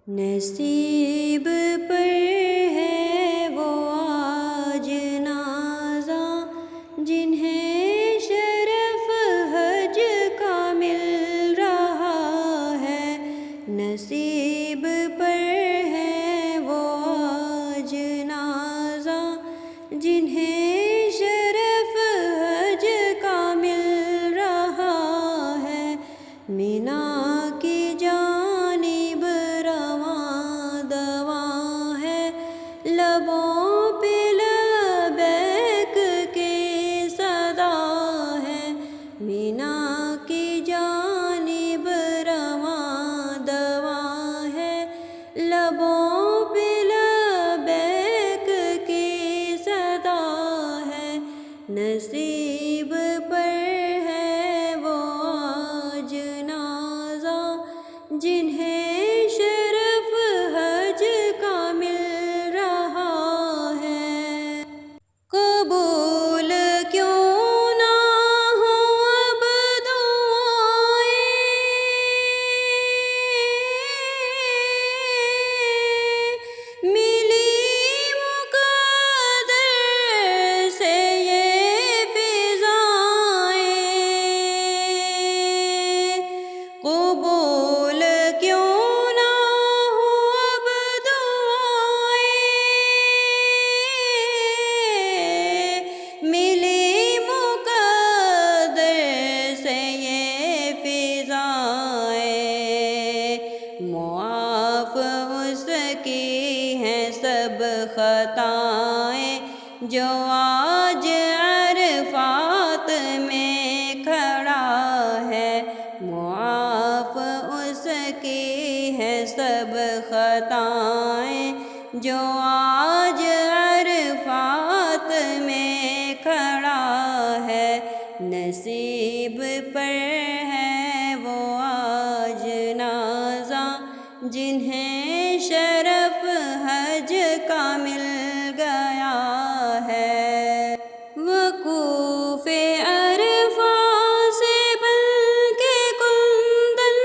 نصیب پر ہے وہ آج نازاں جنہیں شرف حج کا مل رہا ہے۔ نصیب پر ہے وہ آج نازاں جنہیں شرف حج کا مل رہا ہے۔ مینا کی جانب رواں دواں ہے، لبوں پہ لبیک کی صدا ہے۔ مینا کی جانب رواں دواں ہے، لبوں پہ لبیک کی صدا ہے۔ نصیب پر ہے وہ آج نازاں جنہیں شرف حج کا مل رہا ہے۔ قبول کیوں نہ ہوں اب دعائیں، ملی مقدر سے یہ فضائیں۔ قبول کیوں نہ ہوں اب دعائیں، ملی مقدر سے یہ فضائیں۔ معاف اس کی ہیں سب خطائیں جو آج عرفات میں کھڑا ہے۔ معاف اس کی ہیں سب خطائیں جو آج عرفات میں کھڑا ہے۔ نصیب پر ہے وہ آج نازاں جنہیں شرف حج کا مل گیا ہے۔ وقوف عرفات سے بن کے کندن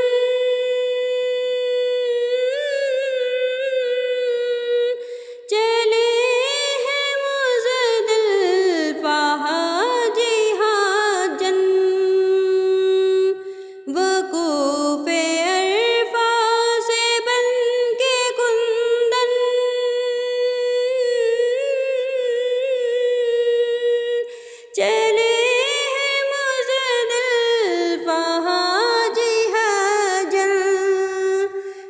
چلے ہیں مزدلفہ حاجی حاجن۔ وقوف عرفات سے بن کے کندن چلے ہیں مزدلفہ حاجی حاجن۔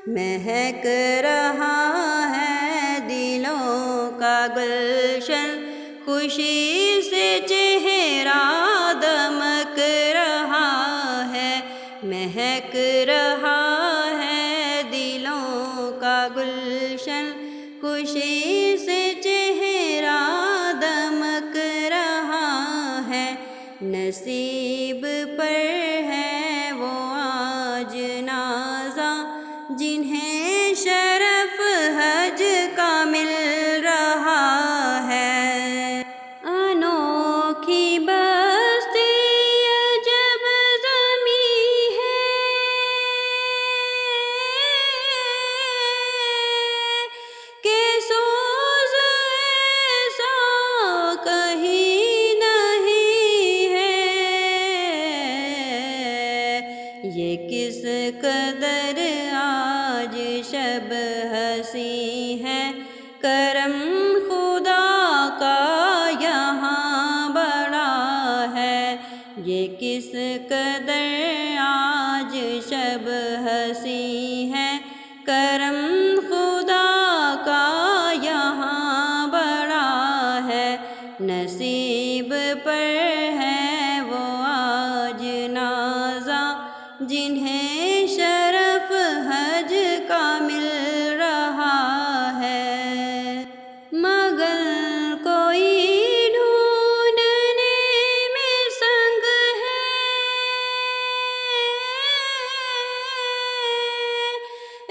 مہک رہا ہے دلوں کا گلشن، خوشی سے چہرہ دمک رہا ہے۔ مہک رہا ہے دلوں کا گلشن، خوشی سے چہرہ دمک رہا ہے۔ نصیب پر ہے وہ آج نازاں جنہیں شرف حج کا مل رہا ہے۔ انوکھی بستی عجب زمیں ہے، کہ سوز ایسا کہیں نہیں ہے۔ یہ کس قدر آج شب ہنسی ہے، کرم خدا کا یہاں بڑا ہے۔ یہ کس قدر آج شب ہنسی ہے، کرم خدا کا یہاں بڑا ہے۔ نصیب پر ہے وہ آج نازاں جنہیں شرف حج کا مل رہا ہے۔ مگر کوئی ڈھونڈنے میں سنگ ہے،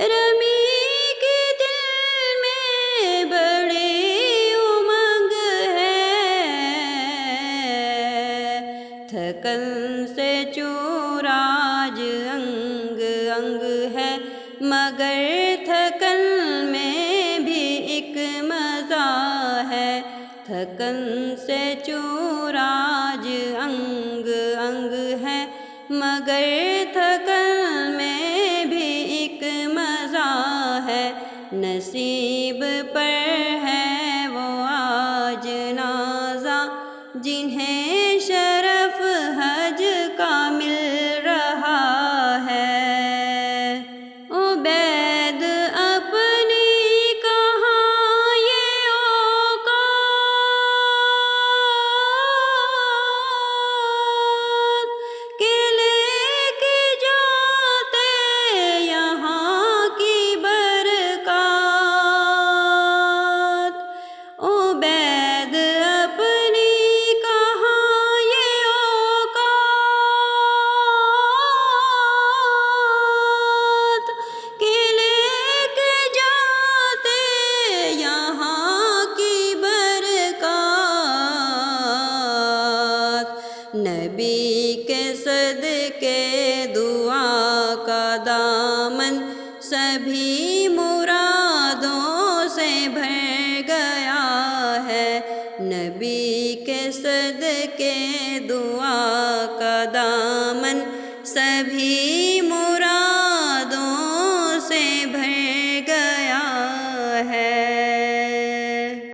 رمی کے دل میں بڑی امنگ ہے۔ تھکن سے چور آج انگ انگ ہے، مگر تھک شکل میں بھی ایک مزہ ہے، تھکن سے چور آج انگ انگ ہے، مگر تھکن میں بھی ایک مزہ ہے، نصیب پر ہے وہ آج نازاں جنہیں شرف حج کا مل رہا ہے۔ عبید اپنی کہاں یہ اوقات کہ لے کے جاتے یہاں کی برکات، عبید اپنی کہاں یہ اوقات کہ لے کے جاتے یہاں کی برکات، نبی کے صدقے دعا کا دامن سبھی مرادوں سے بھر گیا ہے، نبی کے صدقے دعا کا دامن سبھی مرادوں